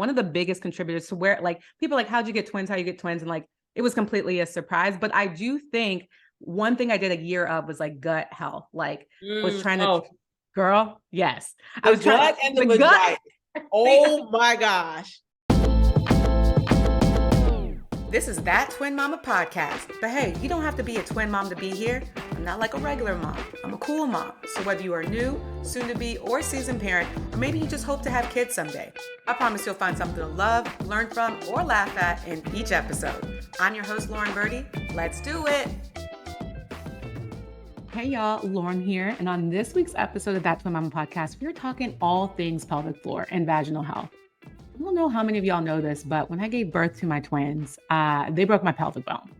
one of the biggest contributors to where like people are like, how'd you get twins? How you get twins? And like, it was completely a surprise. But I do think one thing I did a year of was like gut health. Like was trying to, girl, yes. I was trying and the vagina. Oh my gosh. This is That Twin Mama podcast. But hey, you don't have to be a twin mom to be here. I'm not like a regular mom. I'm a cool mom. So whether you are new, soon to be, or seasoned parent, or maybe you just hope to have kids someday, I promise you'll find something to love, learn from, or laugh at in each episode. I'm your host, Lauren Berty. Let's do it. Hey y'all, Lauren here. And on this week's episode of That Twin Mama podcast, we're talking all things pelvic floor and vaginal health. I don't know how many of y'all know this, but when I gave birth to my twins, they broke my pelvic bone.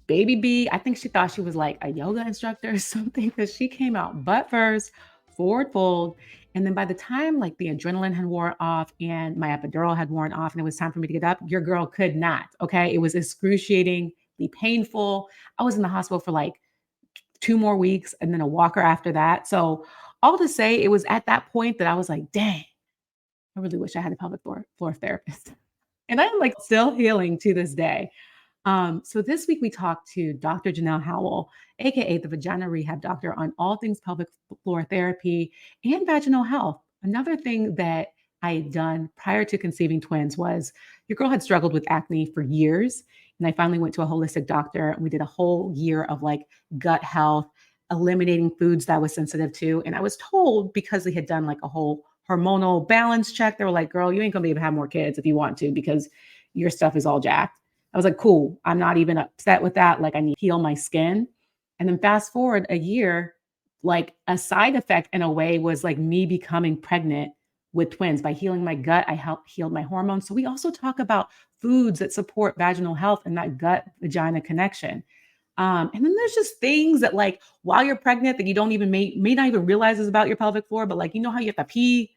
Baby B, I think she thought she was like a yoga instructor or something because she came out butt first, forward fold. And then by the time like the adrenaline had worn off and my epidural had worn off and it was time for me to get up, your girl could not, okay? It was excruciatingly painful. I was in the hospital for like 2 more weeks and then a walker after that. So all to say, it was at that point that I was like, dang, I really wish I had a pelvic floor therapist. And I'm like still healing to this day. So this week we talked to Dr. Janelle Howell, AKA the Vagina Rehab Doctor, on all things pelvic floor therapy and vaginal health. Another thing that I had done prior to conceiving twins was your girl had struggled with acne for years. And I finally went to a holistic doctor and we did a whole year of like gut health, eliminating foods that I was sensitive to. And I was told because they had done like a whole hormonal balance check, they were like, girl, you ain't gonna be able to have more kids if you want to, because your stuff is all jacked. I was like, cool. I'm not even upset with that. Like I need to heal my skin. And then fast forward a year, like a side effect in a way was like me becoming pregnant with twins. By healing my gut, I healed my hormones. So we also talk about foods that support vaginal health and that gut vagina connection. And then there's just things that like while you're pregnant that you don't even may not even realize is about your pelvic floor, but like, you know how you have to pee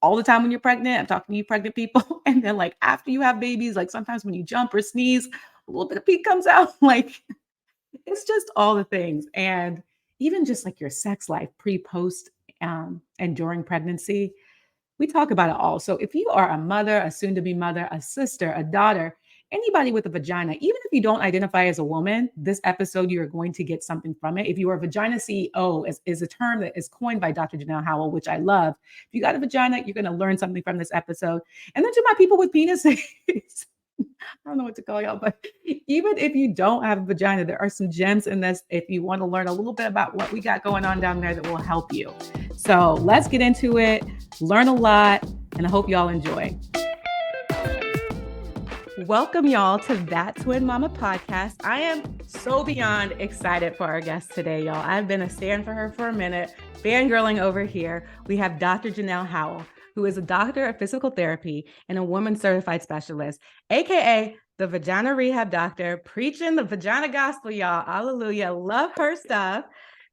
all the time when you're pregnant? I'm talking to you pregnant people. And then like after you have babies, like sometimes when you jump or sneeze, a little bit of pee comes out. Like it's just all the things. And even just like your sex life pre, post, and during pregnancy, we talk about it all. So if you are a mother, a soon to be mother, a sister, a daughter, anybody with a vagina, even if you don't identify as a woman, this episode, you're going to get something from it. If you are a vagina CEO, is a term that is coined by Dr. Janelle Howell, which I love. If you got a vagina, you're going to learn something from this episode. And then to my people with penises, I don't know what to call y'all, but even if you don't have a vagina, there are some gems in this if you want to learn a little bit about what we got going on down there that will help you. So let's get into it, learn a lot, and I hope y'all enjoy. Welcome y'all to That Twin Mama podcast. I am so beyond excited for our guest today, y'all. I've been a stand for her for a minute, fangirling over here. We have Dr. Janelle Howell, who is a doctor of physical therapy and a woman certified specialist, AKA the Vagina Rehab Doctor, preaching the vagina gospel, y'all. Hallelujah. Love her stuff.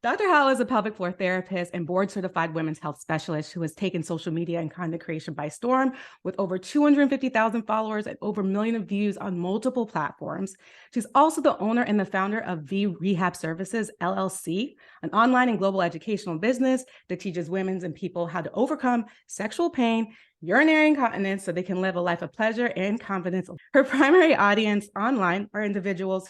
Dr. Howell is a pelvic floor therapist and board certified women's health specialist who has taken social media and content creation by storm with over 250,000 followers and over 1 million views on multiple platforms. She's also the owner and the founder of V Rehab Services, LLC, an online and global educational business that teaches women and people how to overcome sexual pain, urinary incontinence, so they can live a life of pleasure and confidence. Her primary audience online are individuals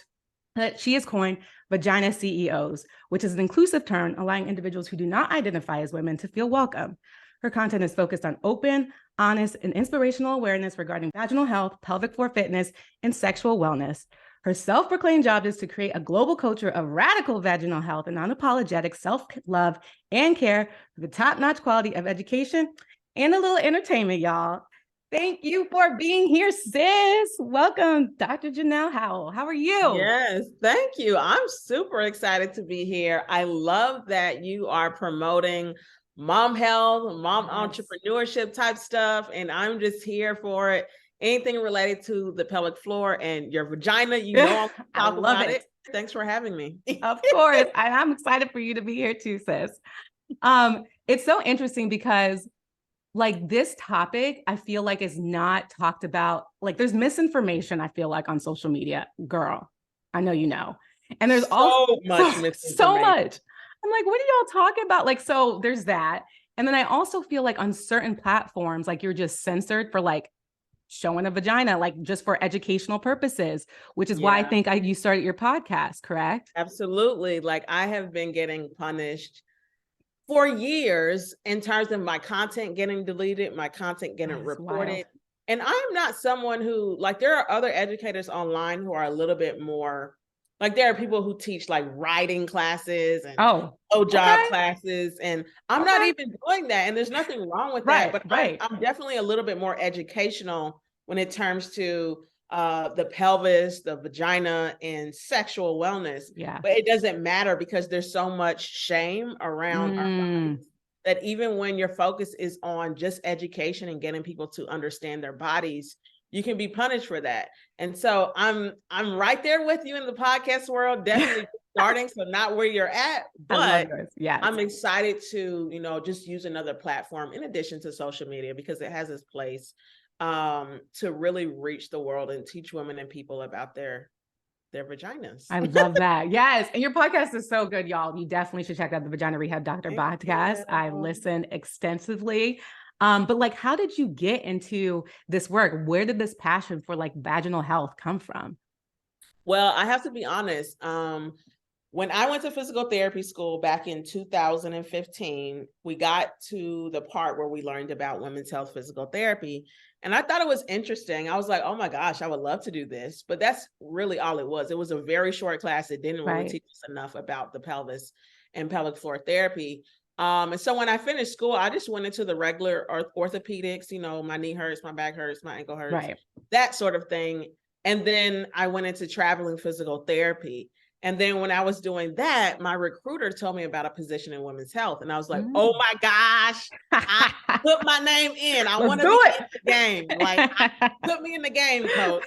that she has coined Vagina CEOs, which is an inclusive term allowing individuals who do not identify as women to feel welcome. Her content is focused on open, honest, and inspirational awareness regarding vaginal health, pelvic floor fitness, and sexual wellness. Her self-proclaimed job is to create a global culture of radical vaginal health and unapologetic self-love and care for the top-notch quality of education and a little entertainment, y'all. Thank you for being here, sis. Welcome, Dr. Janelle Howell. How are you? Yes, thank you. I'm super excited to be here. I love that you are promoting mom health, mom entrepreneurship type stuff, and I'm just here for it. Anything related to the pelvic floor and your vagina, you know, I'll talk about it. Thanks for having me. Of course. I'm excited for you to be here too, sis. It's so interesting because like this topic, I feel like is not talked about. Like there's misinformation, I feel like on social media, girl, I know, you know, and there's so much misinformation. So much. I'm like, what are y'all talking about? Like, so there's that. And then I also feel like on certain platforms, like you're just censored for like showing a vagina, like just for educational purposes, which is why I Yeah, think you started your podcast, correct? absolutely. Like I have been getting punished for years in terms of my content getting deleted, my content getting That's wild. reported. And I'm not someone who, like, there are other educators online who are a little bit more, like, there are people who teach like writing classes and Oh, job okay. classes, and I'm not Okay. even doing that. And there's nothing wrong with that, Right. but Right. I'm definitely a little bit more educational when it comes to the pelvis, the vagina, and sexual wellness. Yeah. But it doesn't matter because there's so much shame around our Mm, bodies that even when your focus is on just education and getting people to understand their bodies, you can be punished for that. And so I'm right there with you in the podcast world, definitely starting, so not where you're at, I love but yours. Yes. I'm excited to, just use another platform in addition to social media because it has its place to really reach the world and teach women and people about their vaginas. I love that. Yes. And your podcast is so good, y'all. You definitely should check out the Vagina Rehab Doctor Thank podcast. I you. listen extensively. But like, how did you get into this work? Where did this passion for like vaginal health come from? Well, I have to be honest. When I went to physical therapy school back in 2015, we got to the part where we learned about women's health physical therapy. And I thought it was interesting. I was like, oh my gosh, I would love to do this. But that's really all it was. It was a very short class. It didn't really Right. teach us enough about the pelvis and pelvic floor therapy. And so when I finished school, I just went into the regular orthopedics, my knee hurts, my back hurts, my ankle hurts, Right. that sort of thing. And then I went into traveling physical therapy. And then when I was doing that, my recruiter told me about a position in women's health. And I was like, oh Mm. my gosh, I put my name in. I Let's want to do be it. in the game. Like, put me in the game, coach.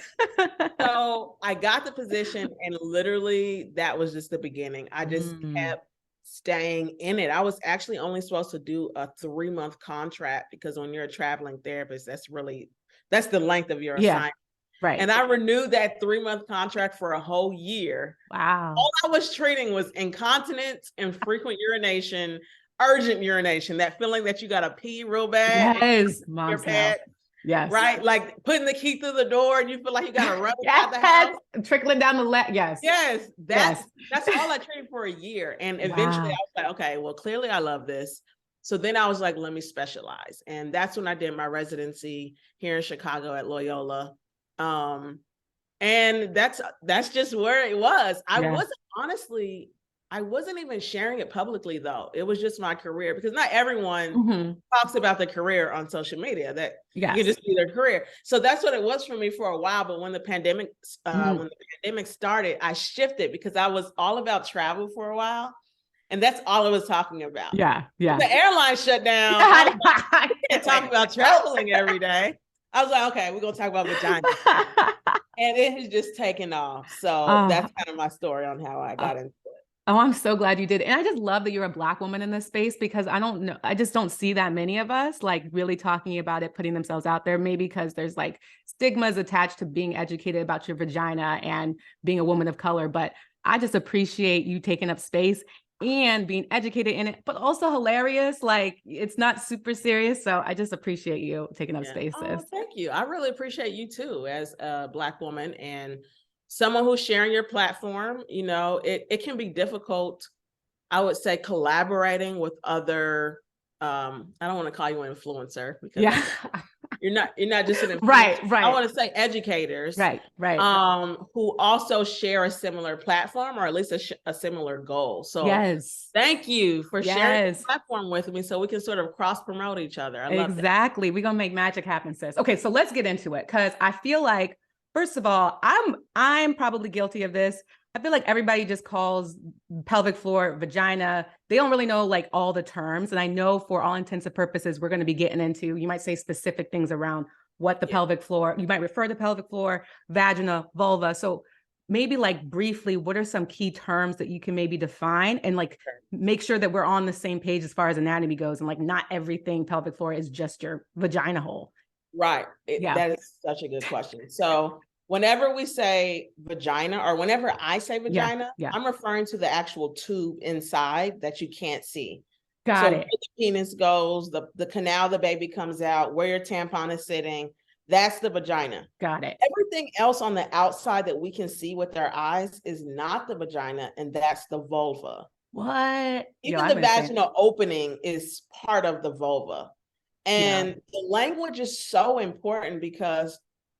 So I got the position, and literally that was just the beginning. I just Mm. kept staying in it. I was actually only supposed to do a 3-month contract because when you're a traveling therapist, that's the length of your Yeah. assignment. Right. And I renewed that 3-month contract for a whole year. Wow. All I was treating was incontinence and frequent urination, urgent urination, that feeling that you got to pee real bad and Yes. your Moms know. pad, Yes. right? Like putting the key through the door and you feel like you got to run out the Yes. house. Trickling down the leg. Yes. Yes, Yes. that's all I treated for a year. And eventually I Wow. was like, okay, well, clearly I love this. So then I was like, let me specialize. And that's when I did my residency here in Chicago at Loyola. Um, and that's just where it was. Yeah. I wasn't even sharing it publicly though. It was just my career because not everyone Mhm. talks about the career on social media, that you can Yes. just be their career. So that's what it was for me for a while. But when the Mm. pandemic started, I shifted because I was all about travel for a while. And that's all I was talking about. Yeah. When Yeah. the airline shut down, I was like, I can't talk about traveling every day. I was like, okay, we're gonna talk about vagina. And it has just taken off. So Oh, that's kind of my story on how I uh, got into it. oh, I'm so glad you did. And I just love that you're a Black woman in this space because I don't know, I just don't see that many of us like really talking about it, putting themselves out there, maybe because there's like stigmas attached to being educated about your vagina and being a woman of color. But I just appreciate you taking up space and being educated in it, but also hilarious. Like it's not super serious. So I just appreciate you taking up Yeah. space, Oh, sis. thank you. I really appreciate you too, as a Black woman and someone who's sharing your platform. It can be difficult, I would say, collaborating with other, I don't want to call you an influencer because Yeah. you're not just an Right, influencer. I right, want to say educators right, right. who also share a similar platform or at least a similar goal. So Yes. thank you for sharing the Yes. platform with me so we can sort of cross promote each other. I love that. Exactly. We're gonna make magic happen, sis. Okay, so let's get into it because I feel like, first of all, I'm probably guilty of this. I feel like everybody just calls pelvic floor vagina. They don't really know like all the terms. And I know for all intents and purposes, we're going to be getting into, you might say specific things around what the pelvic floor, you might refer to pelvic floor, vagina, vulva. So maybe like briefly, what are some key terms that you can maybe define and like make sure that we're on the same page as far as anatomy goes and like not everything pelvic floor is just your vagina hole. Right. Yeah. That is such a good question. So whenever we say vagina or whenever I say Yeah. vagina, Yeah. I'm referring to the actual tube inside that you can't see. Got So where it. the penis goes, the canal the baby comes out, where your tampon is sitting, that's the vagina. Got it. Everything else on the outside that we can see with our eyes is not the vagina, and that's the vulva. What? Yo, Even I the missed it. vaginal opening is part of the vulva. Yeah. And the language is so important because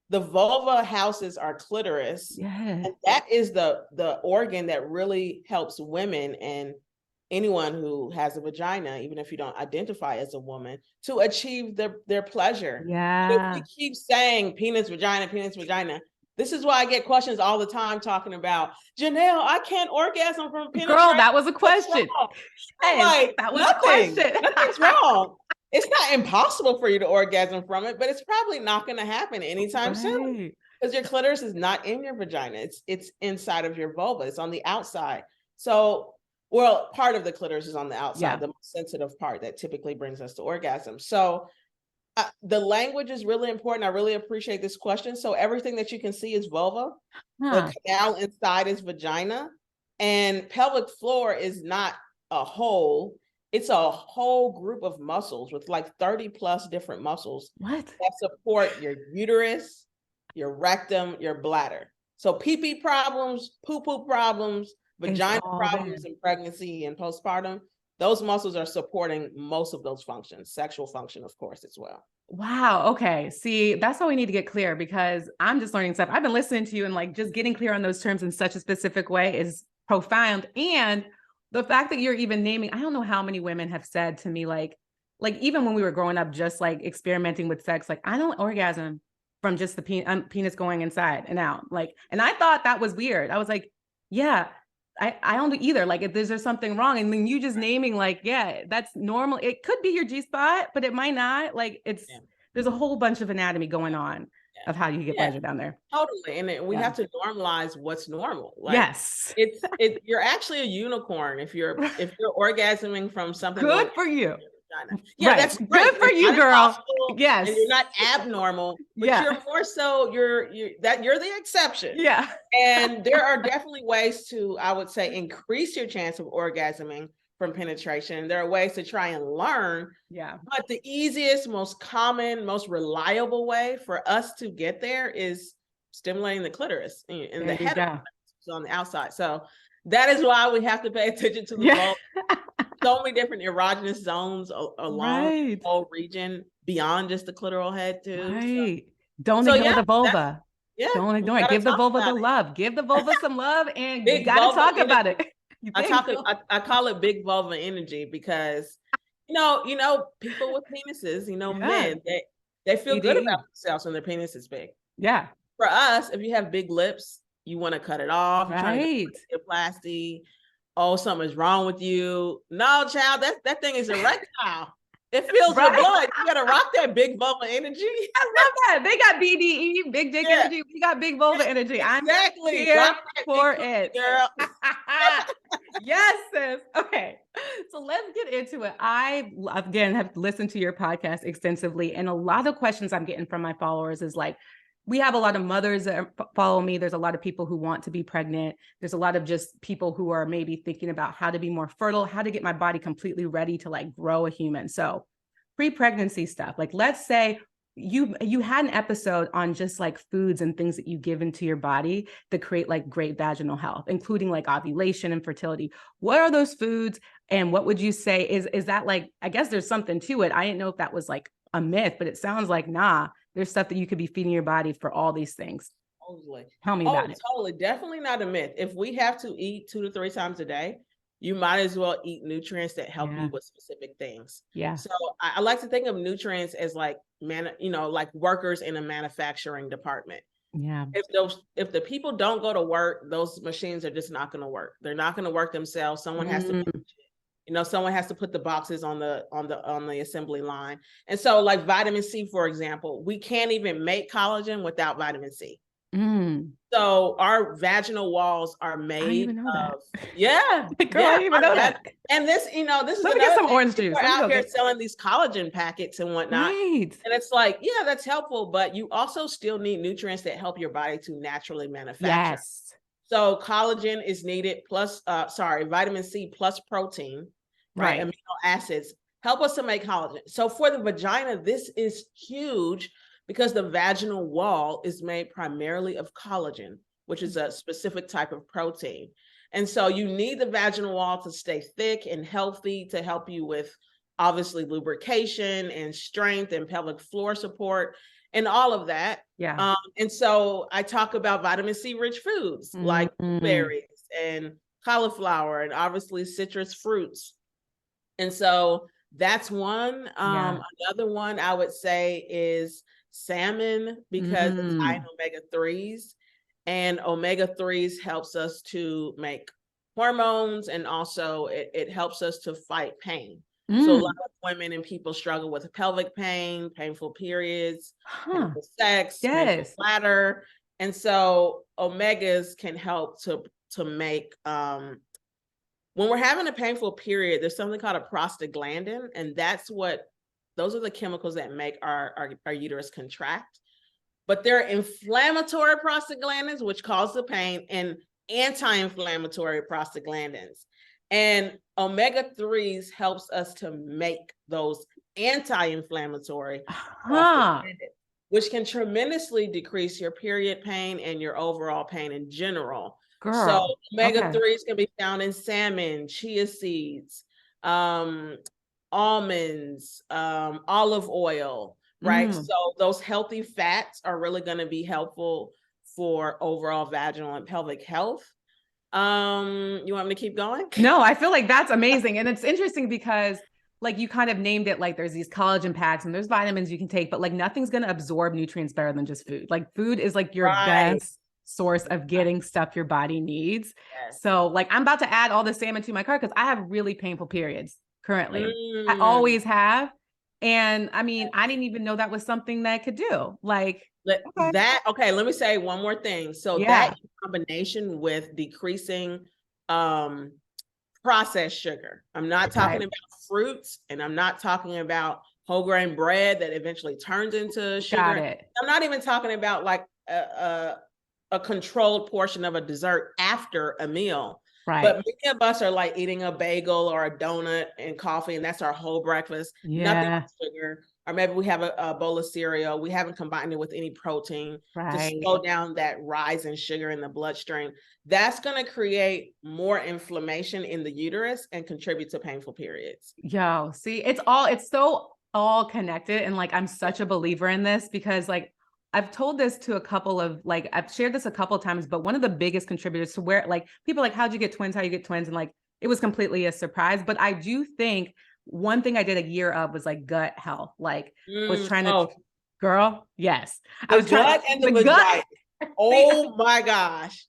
the vulva houses our clitoris, Yeah. and that is the organ that really helps women and anyone who has a vagina, even if you don't identify as a woman, to achieve their pleasure. And if we Yeah. keep saying penis, vagina, this is why I get questions all the time talking about, Janelle, I can't orgasm from Girl, penetration. that was a What's question. wrong? I'm Yes, like, that was a nothing. question. Nothing's wrong. It's not impossible for you to orgasm from it, but it's probably not going to happen anytime soon Right. because your clitoris is not in your vagina. It's inside of your vulva. It's on the outside. So, well, part of the clitoris is on the outside, Yeah. the most sensitive part that typically brings us to orgasm. So, the language is really important. I really appreciate this question. So everything that you can see is vulva. Huh. The canal inside is vagina, and pelvic floor is not a whole. It's a whole group of muscles with like 30 plus different muscles What? that support your uterus, your rectum, your bladder. So pee-pee problems, poo-poo problems, It's vagina all there. problems in pregnancy and postpartum, those muscles are supporting most of those functions, sexual function, of course, as well. Wow. Okay. See, that's how we need to get clear because I'm just learning stuff. I've been listening to you and like just getting clear on those terms in such a specific way is profound. And the fact that you're even naming, I don't know how many women have said to me, like even when we were growing up, just like experimenting with sex, like I don't orgasm from just the penis going inside and out. Like, and I thought that was weird. I was like, yeah, I don't do either. Like, if there's something wrong, and then you just naming, like, yeah, that's normal. It could be your G spot, but it might not. Like, there's a whole bunch of anatomy going on of how you get pleasure down there. Totally. And we Yeah. have to normalize what's normal. Like Yes. you're actually a unicorn if you're orgasming from something Good for you. Yeah, Right. that's great. Good for It's you, not girl. impossible, Yes. and you're not abnormal, but Yeah. you're more so you're the exception. Yeah. And there are definitely ways to, I would say, increase your chance of orgasming from penetration. There are ways to try and learn. Yeah. But the easiest, most common, most reliable way for us to get there is stimulating the clitoris and the head on the outside. So that is why we have to pay attention to the vulva. So many different erogenous zones along the whole region beyond just the clitoral head too. Right. Don't ignore the vulva. Yeah. Don't ignore it. Give the vulva the love. Give the vulva some love and you got to talk about it. I call it big vulva energy because, people with penises, men, they feel good about themselves when their penis is big. Yeah. For us, if you have big lips, you want to cut it off. You're trying to get plasty. Oh, something's wrong with you. No, child, that thing is erectile. It fills your blood. You gotta rock that big vulva energy. I love that. They got BDE, big dick energy. We got big vulva energy. Exactly. I'm here for it, girl. Yes, sis. Okay, so let's get into it. I again have listened to your podcast extensively, and a lot of questions I'm getting from my followers is like, we have a lot of mothers that follow me. There's a lot of people who want to be pregnant. There's a lot of just people who are maybe thinking about how to be more fertile, how to get my body completely ready to like grow a human. So pre-pregnancy stuff, like let's say you had an episode on just like foods and things that you give into your body that create like great vaginal health, including like ovulation and fertility. What are those foods? And what would you say is that like, I guess there's something to it. I didn't know if that was like a myth, but it sounds like, nah, there's stuff that you could be feeding your body for all these things. Totally. Tell me about it. Totally. Definitely not a myth. If we have to eat 2 to 3 times a day, you might as well eat nutrients that help you with specific things. Yeah. So I like to think of nutrients as like, like workers in a manufacturing department. Yeah. If the people don't go to work, those machines are just not going to work. They're not going to work themselves. Someone has to someone has to put the boxes on the assembly line. And so like vitamin C, for example, we can't even make collagen without vitamin C. So our vaginal walls are made of, yeah. Girl, I didn't even know that. And this is let me get some orange juice. We're out here selling these collagen packets and whatnot. Right. And it's like, yeah, that's helpful, but you also still need nutrients that help your body to naturally manufacture. Yes. So collagen is needed plus, vitamin C plus protein. right? Right. Amino acids help us to make collagen. So for the vagina, this is huge because the vaginal wall is made primarily of collagen, which is a specific type of protein. And so you need the vaginal wall to stay thick and healthy to help you with obviously lubrication and strength and pelvic floor support and all of that. Yeah. And so I talk about vitamin C rich foods like blueberries and cauliflower and obviously citrus fruits. And so that's one. Another one I would say is salmon because it's high in omega-3s. And omega-3s helps us to make hormones and also it helps us to fight pain. So a lot of women and people struggle with pelvic pain, painful periods, painful sex, painful Yes. bladder. And so omegas can help to make when we're having a painful period, there's something called a prostaglandin, and those are the chemicals that make our uterus contract. But there are inflammatory prostaglandins, which cause the pain, and anti-inflammatory prostaglandins. And omega-3s helps us to make those anti-inflammatory prostaglandins, which can tremendously decrease your period pain and your overall pain in general. So omega-3s can be found in salmon, chia seeds, almonds, olive oil, right? So those healthy fats are really going to be helpful for overall vaginal and pelvic health. You want me to keep going? No, I feel like that's amazing. And it's interesting because like you kind of named it, like there's these collagen packs and there's vitamins you can take, but like nothing's going to absorb nutrients better than just food. Like food is like your best source of getting stuff your body needs. Yes. So like I'm about to add all the salmon to my cart because I have really painful periods currently. I always have. And I mean, I didn't even know that was something that I could do. Like let me say one more thing. So that in combination with decreasing processed sugar. I'm not talking about fruits and I'm not talking about whole grain bread that eventually turns into sugar. Got it. I'm not even talking about like a controlled portion of a dessert after a meal. Right. But many of us are like eating a bagel or a donut and coffee, and that's our whole breakfast. Nothing with sugar. Or maybe we have a bowl of cereal. We haven't combined it with any protein to slow down that rise in sugar in the bloodstream. That's going to create more inflammation in the uterus and contribute to painful periods. Yo, see, it's so all connected. And like, I'm such a believer in this because like, I've told this to a couple of like, I've shared this a couple of times, but one of the biggest contributors to where like people like, how'd you get twins? How you get twins? And like, it was completely a surprise. But I do think one thing I did a year of was like gut health. Like was trying to, girl, yes. I was trying and the gut. Oh my gosh.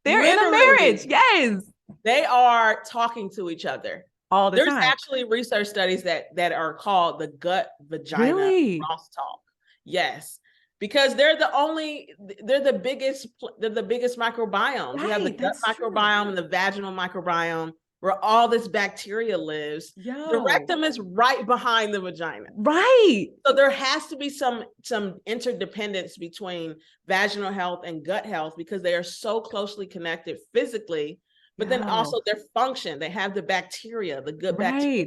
They're in a marriage. Yes. They are talking to each other. All the time. There's actually research studies that are called the gut vagina crosstalk. Yes. Because they're the biggest microbiomes. You have the gut microbiome and the vaginal microbiome where all this bacteria lives. The rectum is right behind the vagina. Right. So there has to be some interdependence between vaginal health and gut health because they are so closely connected physically, but then also their function. They have the bacteria, the good bacteria.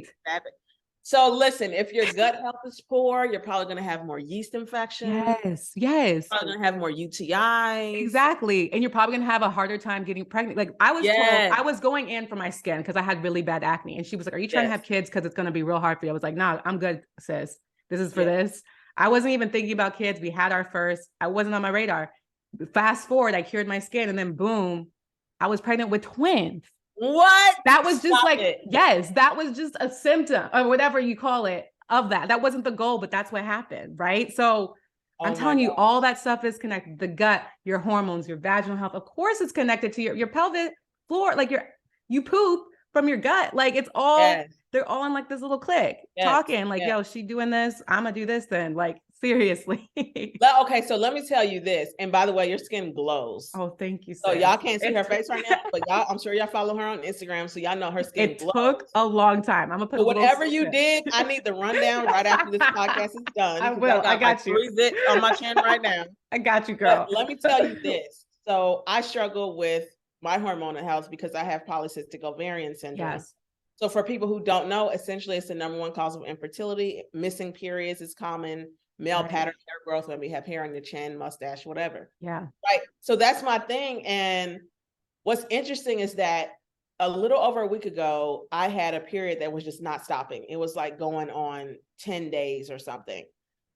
So listen, if your gut health is poor, you're probably going to have more yeast infections. Yes. You're probably going to have more UTIs. Exactly. And you're probably going to have a harder time getting pregnant. Like I was told, I was going in for my skin because I had really bad acne. And she was like, are you trying to have kids? Because it's going to be real hard for you. I was like, nah, I'm good, sis. This is for this. I wasn't even thinking about kids. We had our first. I wasn't on my radar. Fast forward, I cured my skin and then boom, I was pregnant with twins. What? That was just that was just a symptom or whatever you call it of that. That wasn't the goal, but that's what happened, right? So I'm telling you, all that stuff is connected. The gut, your hormones, your vaginal health. Of course, it's connected to your pelvic floor. Like you poop from your gut. Like it's all, they're all in like this little clique talking like, yo, she doing this. I'm gonna do this then. Like seriously. Okay, so let me tell you this. And by the way, your skin glows. Oh, thank you. So y'all can't see her face right now, but I'm sure y'all follow her on Instagram, so y'all know her skin glows. It took a long time. I'm gonna put whatever you did. I need the rundown right after this podcast is done. I will. I got you. 3 zits on my chin right now. I got you, girl. But let me tell you this. So I struggle with my hormonal health because I have polycystic ovarian syndrome. So for people who don't know, essentially it's the number one cause of infertility. Missing periods is common. Male pattern hair growth, when we have hair on your chin, mustache, whatever. Yeah. Right. So that's my thing. And what's interesting is that a little over a week ago, I had a period that was just not stopping. It was like going on 10 days or something.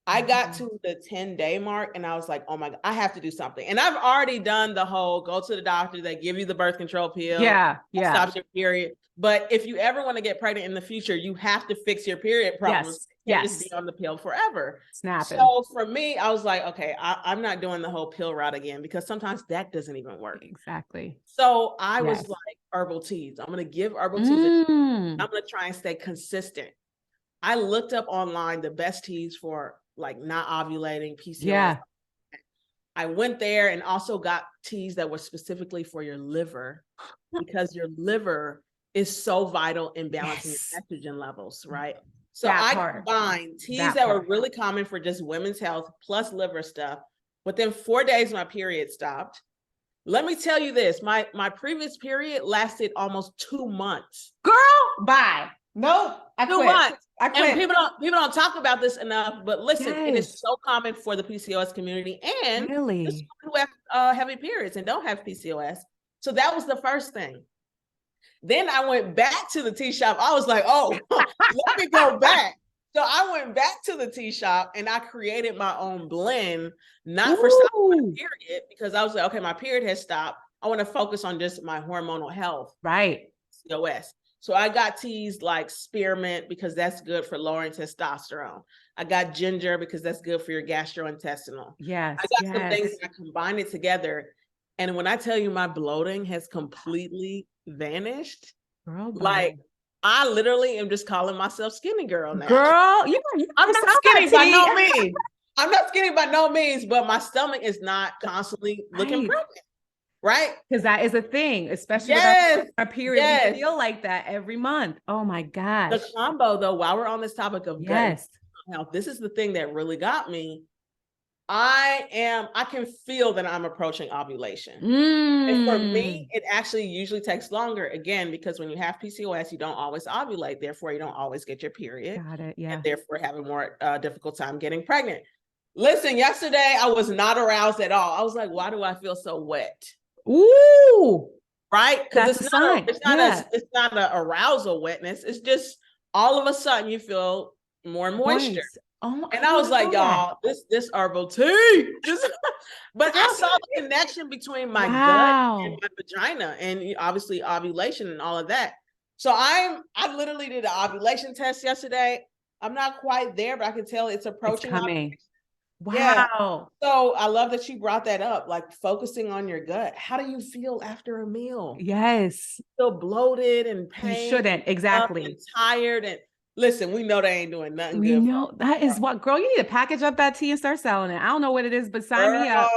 I got to the 10-day mark and I was like, oh my God, I have to do something. And I've already done the whole go to the doctor, they give you the birth control pill. Yeah. Stops your period. But if you ever want to get pregnant in the future, you have to fix your period problems. You can't just be on the pill forever. Snapping. So for me, I was like, okay, I'm not doing the whole pill route again, because sometimes that doesn't even work. Exactly. So I was like, herbal teas. I'm going to give herbal teas. I'm going to try and stay consistent. I looked up online the best teas for like not ovulating, PCOS. Yeah. I went there and also got teas that were specifically for your liver, because your liver is so vital in balancing your estrogen levels, right? So I combined teas that were really common for just women's health plus liver stuff. Within 4 days, my period stopped. Let me tell you this, my previous period lasted almost 2 months. Girl, bye. Nope. I quit. 2 months. I quit. And people don't talk about this enough, but listen, it is so common for the PCOS community and really who have heavy periods and don't have PCOS. So that was the first thing. Then I went back to the tea shop. I was like, oh, let me go back. So I went back to the tea shop and I created my own blend, not for stopping my period, because I was like, okay, my period has stopped. I want to focus on just my hormonal health. Right. PCOS. So I got teas like spearmint, because that's good for lowering testosterone. I got ginger because that's good for your gastrointestinal. Yes. I got some things that I combined it together. And when I tell you my bloating has completely vanished, girl, like I literally am just calling myself skinny girl now. Girl, I'm not skinny by no means. I'm not skinny by no means, but my stomach is not constantly looking pregnant. Right? Because that is a thing, especially with our period. We feel like that every month. Oh my gosh. The combo though, while we're on this topic of gut health, this is the thing that really got me. I can feel that I'm approaching ovulation. And for me, it actually usually takes longer, again, because when you have PCOS, you don't always ovulate. Therefore, you don't always get your period. Got it. Yeah. And therefore have a more difficult time getting pregnant. Listen, yesterday I was not aroused at all. I was like, why do I feel so wet? Ooh. Right? Because it's not an arousal wetness. It's just all of a sudden you feel more moisture. Oh, and I was like, y'all, this herbal tea. But I saw the connection between my gut and my vagina, and obviously ovulation and all of that. So I literally did an ovulation test yesterday. I'm not quite there, but I can tell it's approaching. It's coming. Wow. Yeah. So I love that you brought that up, like focusing on your gut. How do you feel after a meal? Yes. Feel bloated and pain. You shouldn't. Exactly. And tired. And listen, we know they ain't doing nothing good. No, that is what, girl, you need to package up that tea and start selling it. I don't know what it is, but sign me up.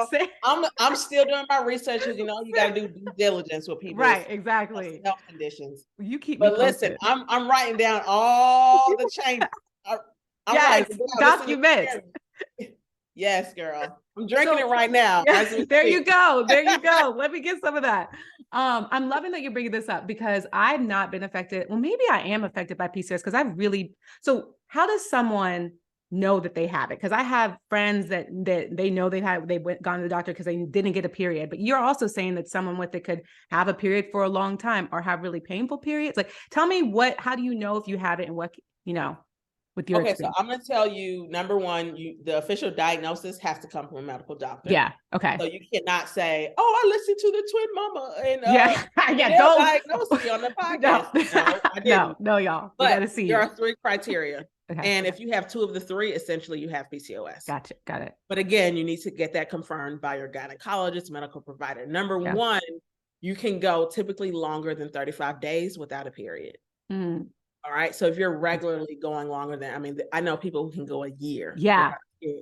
I'm still doing my research, because you got to do due diligence with people. Right. Exactly. Health conditions. You keep me posted. Listen, I'm writing down all the changes. I'm documents. Yes, girl. I'm drinking it right now. There you go. There you go. Let me get some of that. I'm loving that you're bringing this up, because I've not been affected. Well, maybe I am affected by PCOS, because so how does someone know that they have it? Because I have friends that they know gone to the doctor because they didn't get a period. But you're also saying that someone with it could have a period for a long time or have really painful periods. Like, tell me how do you know if you have it, and what, with your experience? So I'm going to tell you, number one, the official diagnosis has to come from a medical doctor. Yeah. Okay. So you cannot say, oh, I listened to the twin mama and don't diagnose me on the podcast. No, y'all. But gotta see there are 3 criteria. Okay. And if you have 2 of the 3, essentially you have PCOS. Gotcha. Got it. But again, you need to get that confirmed by your gynecologist, medical provider. Number 1, you can go typically longer than 35 days without a period. All right. So if you're regularly going longer than, I know people who can go a year. Yeah.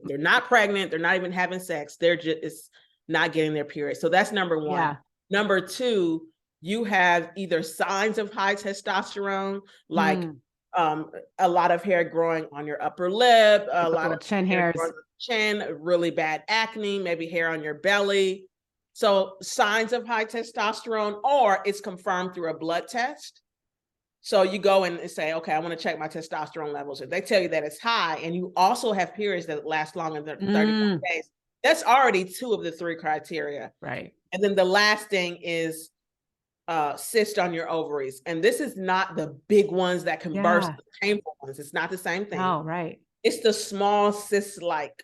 They're not pregnant. They're not even having sex. They're just not getting their period. So that's number 1. Yeah. Number 2, you have either signs of high testosterone, like a lot of hair growing on your upper lip, a lot of chin hairs, chin, really bad acne, maybe hair on your belly. So signs of high testosterone, or it's confirmed through a blood test. So you go and say, okay, I want to check my testosterone levels. If they tell you that it's high and you also have periods that last longer than 35 days, that's already 2 of the 3 criteria. Right. And then the last thing is cyst on your ovaries. And this is not the big ones that can burst, the painful ones. It's not the same thing. Oh, right. It's the small cyst-like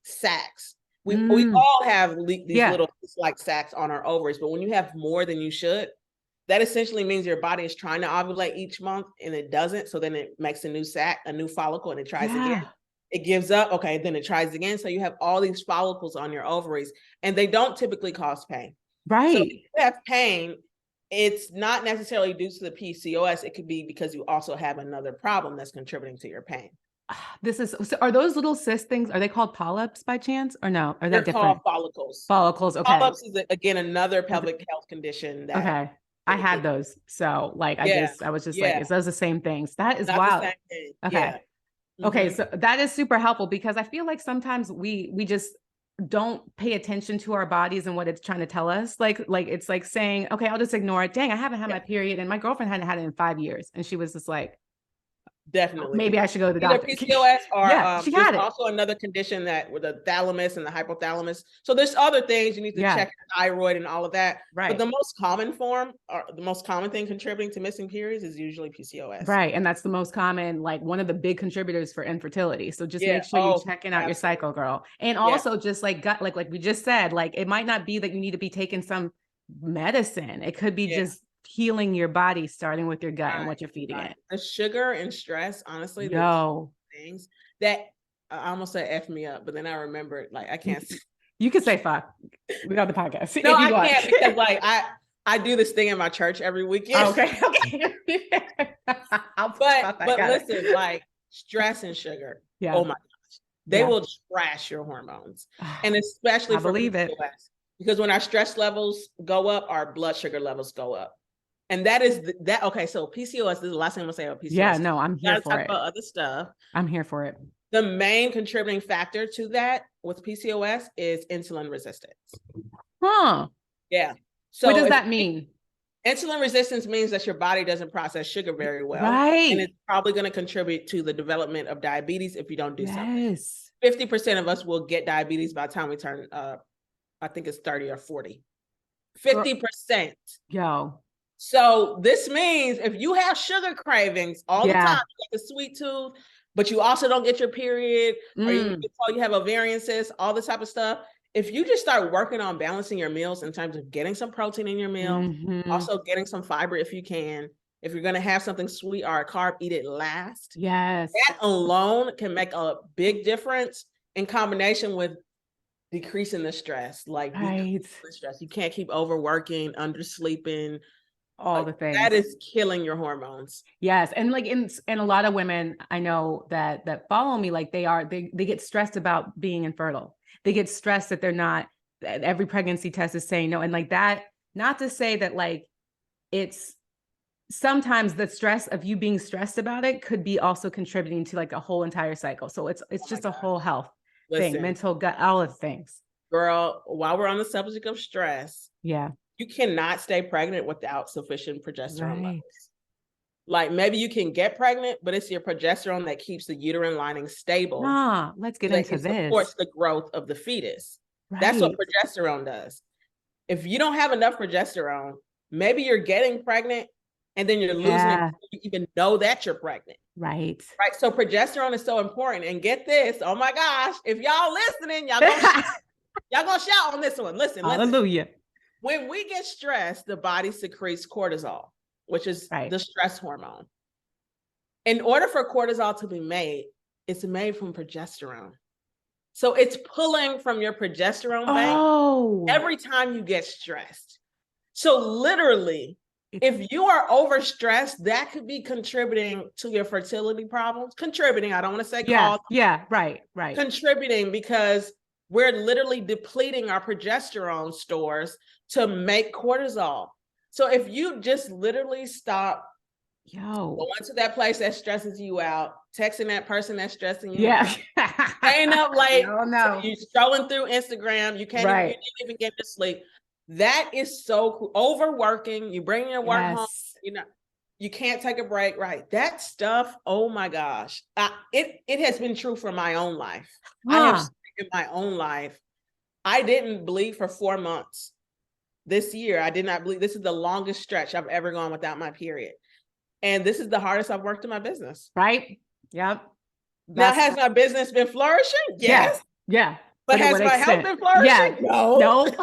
sacs. We all have these little cyst-like sacs on our ovaries, but when you have more than you should, that essentially means your body is trying to ovulate each month and it doesn't. So then it makes a new sac, a new follicle, and it tries again. It gives up. Okay, then it tries again. So you have all these follicles on your ovaries, and they don't typically cause pain. Right. So if you have pain, it's not necessarily due to the PCOS. It could be because you also have another problem that's contributing to your pain. Are those little cyst things, are they called polyps by chance or no? Are They're that different? called follicles. Follicles. Okay. Polyps is again another pelvic health condition. That okay. I had those. So like, I was just like, it's those the same things. That is wild. Okay. Yeah. Okay. So that is super helpful because I feel like sometimes we just don't pay attention to our bodies and what it's trying to tell us. Like it's like saying, okay, I'll just ignore it. Dang, I haven't had my period. And my girlfriend hadn't had it in 5 years. And she was just like, definitely. Maybe I should go to the doctor. PCOS or she had it. Also another condition that with the thalamus and the hypothalamus. So there's other things you need to check, thyroid and all of that. Right. But the most common form or the most common thing contributing to missing periods is usually PCOS. Right. And that's the most common, like one of the big contributors for infertility. So just make sure you're checking out your cycle, girl. And also just like gut, like we just said, like it might not be that you need to be taking some medicine. It could be just healing your body, starting with your gut and what you're feeding it. The sugar and stress, honestly, things that I almost said F me up, but then I remembered, like, I can't. You can say fuck. We got the podcast. No, I can't because like I do this thing in my church every weekend. Okay. but listen, like stress and sugar. Yeah. Oh my gosh, they will trash your hormones, and especially for PCOS, because when our stress levels go up, our blood sugar levels go up. And that is that. Okay, so PCOS, this is the last thing I'm gonna say about PCOS. Yeah, no, I'm here for it. About other stuff. I'm here for it. The main contributing factor to that with PCOS is insulin resistance. Huh. Yeah. So what does that mean? Insulin resistance means that your body doesn't process sugar very well. Right. And it's probably going to contribute to the development of diabetes if you don't do something. 50% of us will get diabetes by the time we turn, I think it's 30 or 40. 50%. Yo. So this means if you have sugar cravings all the time, like a sweet tooth, but you also don't get your period, or you have ovarian cysts, all this type of stuff. If you just start working on balancing your meals in terms of getting some protein in your meal, also getting some fiber if you can. If you're going to have something sweet or a carb, eat it last. Yes. That alone can make a big difference in combination with decreasing the stress. Like the stress. You can't keep overworking, undersleeping. All the things that is killing your hormones. Yes. And like in a lot of women I know that follow me, like they get stressed about being infertile. They get stressed that they're not, that every pregnancy test is saying no. And like that, not to say that like it's sometimes the stress of you being stressed about it could be also contributing to like a whole entire cycle. So it's just a whole health thing, mental, gut, all of the things. Girl, while we're on the subject of stress. Yeah. You cannot stay pregnant without sufficient progesterone levels. Like maybe you can get pregnant, but it's your progesterone that keeps the uterine lining stable. Let's get into this. It supports the growth of the fetus. That's what progesterone does. If you don't have enough progesterone, maybe you're getting pregnant and then you're losing it before you even know that you're pregnant. Right. So progesterone is so important. And get this, oh my gosh, if y'all listening, y'all gonna shout on this one. Listen. Hallelujah. When we get stressed, the body secretes cortisol, which is the stress hormone. In order for cortisol to be made, it's made from progesterone. So it's pulling from your progesterone bank every time you get stressed. So literally, if you are overstressed, that could be contributing to your fertility problems. Contributing, I don't want to say cause. Yeah, right. Contributing because we're literally depleting our progesterone stores to make cortisol. So if you just literally stop going to that place that stresses you out, texting that person that's stressing you out, staying up late, so you're scrolling through Instagram, you didn't even get to sleep. That is so cool. Overworking, you bring your work home, You can't take a break, right? That stuff, oh my gosh. It has been true for my own life. I have seen in my own life. I didn't bleed for 4 months. This year, I did not bleed. This is the longest stretch I've ever gone without my period. And this is the hardest I've worked in my business. Right? Yep. Now, has my business been flourishing? Yes. Yeah. But has my health been flourishing? Yeah. No.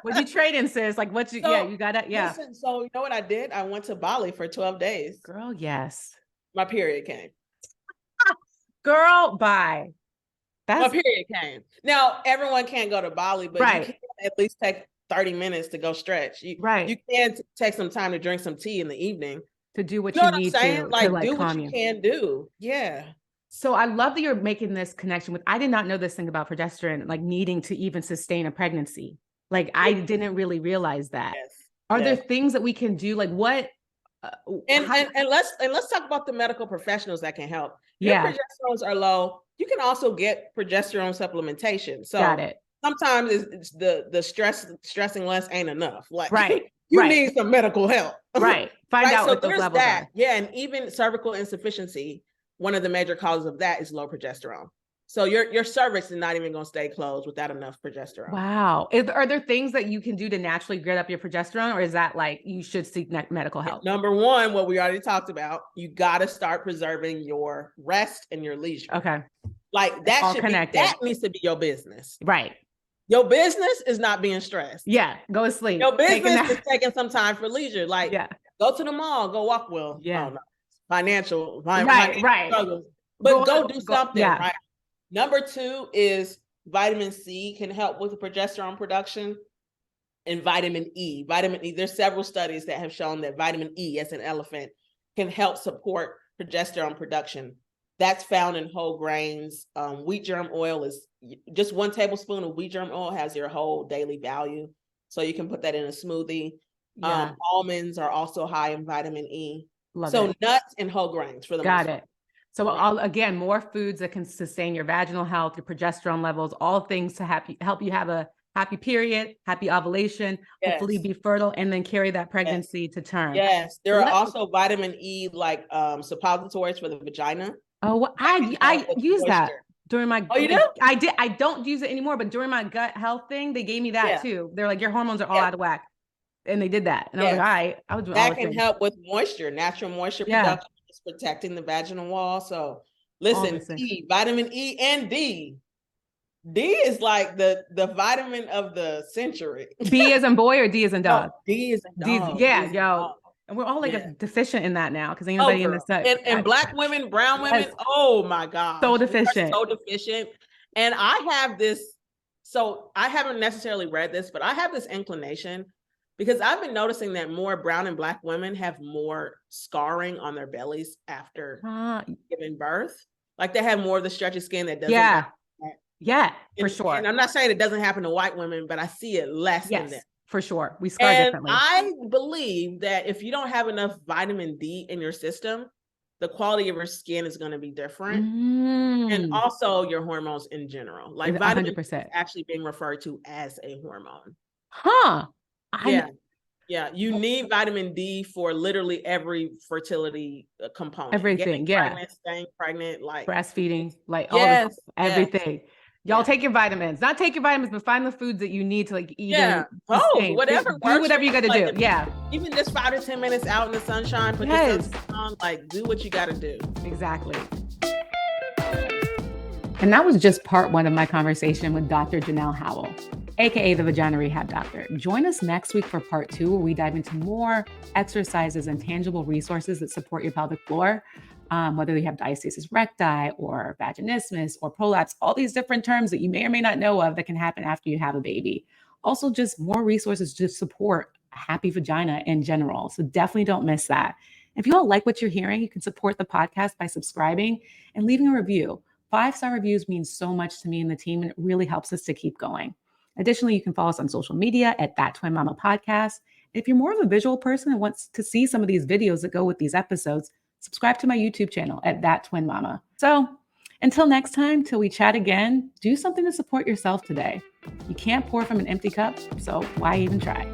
What you trading, sis? Like what you, you gotta, Listen, so you know what I did? I went to Bali for 12 days. Girl, yes. My period came. Girl, bye. My period came. Now, everyone can't go to Bali, but you can at least take 30 minutes to go stretch. You can take some time to drink some tea in the evening. To do what you need to. Like, do what you can do. Yeah. So I love that you're making this connection with, I did not know this thing about progesterone, like needing to even sustain a pregnancy. Like I didn't really realize that. Yes. Are there things that we can do? Like what? And let's talk about the medical professionals that can help. Your progesterones are low. You can also get progesterone supplementation. So got it. Sometimes it's the stressing less ain't enough. Like you need some medical help. Right. Find out what those levels are. Yeah. And even cervical insufficiency, one of the major causes of that is low progesterone. So your cervix is not even going to stay closed without enough progesterone. Wow. Are there things that you can do to naturally get up your progesterone, or is that like you should seek medical help? Number one, what we already talked about, you got to start preserving your rest and your leisure. Okay. Like that needs to be your business. Right. Your business is not being stressed. Yeah. Go to sleep. Your business is taking some time for leisure. Like go to the mall, go walk. Well, yeah. I don't know. Financial struggles. But go do something. Right. Number two is vitamin C can help with the progesterone production, and vitamin E. Vitamin E, there's several studies that have shown that vitamin E, as an elephant, can help support progesterone production. That's found in whole grains. Wheat germ oil is just 1 tablespoon of wheat germ oil has your whole daily value. So you can put that in a smoothie. Yeah. Almonds are also high in vitamin E. Love it. Nuts and whole grains for the most part. Got it. So again, more foods that can sustain your vaginal health, your progesterone levels, all things to help you have a happy period, happy ovulation, hopefully be fertile, and then carry that pregnancy to term. Yes. There are also vitamin E, like suppositories for the vagina. Oh, I use that during my, you do? I don't use it anymore, but during my gut health thing, they gave me that too. They're like, your hormones are all out of whack. And they did that. And I was like, all right, I was doing all that can help with moisture, natural moisture production. Is protecting the vaginal wall. So listen, vitamin E and D. D is like the vitamin of the century. B as in boy or D as in dog? No, D is in dog. And we're all like deficient in that now because ain't nobody in the set. And Black women, brown women, oh my God. So deficient. So deficient. And I have this, so I haven't necessarily read this, but I have this inclination because I've been noticing that more brown and Black women have more scarring on their bellies after giving birth. Like they have more of the stretchy skin that doesn't. Yeah, for sure. And I'm not saying it doesn't happen to white women, but I see it less in them. For sure. We scar differently. I believe that if you don't have enough vitamin D in your system, the quality of your skin is going to be different. And also your hormones in general. Like vitamin D is actually being referred to as a hormone. Yeah. You need vitamin D for literally every fertility component. Everything. Pregnant, staying pregnant, like breastfeeding, like everything. Y'all take your vitamins, not take your vitamins, but find the foods that you need to like eat. Whatever. Do whatever you got to do. Even just 5 to 10 minutes out in the sunshine, put your sunscreen on, like do what you got to do. Exactly. And that was just part 1 of my conversation with Dr. Janelle Howell, aka the Vagina Rehab Doctor. Join us next week for part 2, where we dive into more exercises and tangible resources that support your pelvic floor. Whether you have diastasis recti or vaginismus or prolapse, all these different terms that you may or may not know of that can happen after you have a baby. Also, just more resources to support a happy vagina in general. So definitely don't miss that. If you all like what you're hearing, you can support the podcast by subscribing and leaving a review. 5-star reviews mean so much to me and the team, and it really helps us to keep going. Additionally, you can follow us on social media at That Twin Mama Podcast. If you're more of a visual person and wants to see some of these videos that go with these episodes, subscribe to my YouTube channel at That Twin Mama. So until next time, till we chat again, do something to support yourself today. You can't pour from an empty cup, so why even try?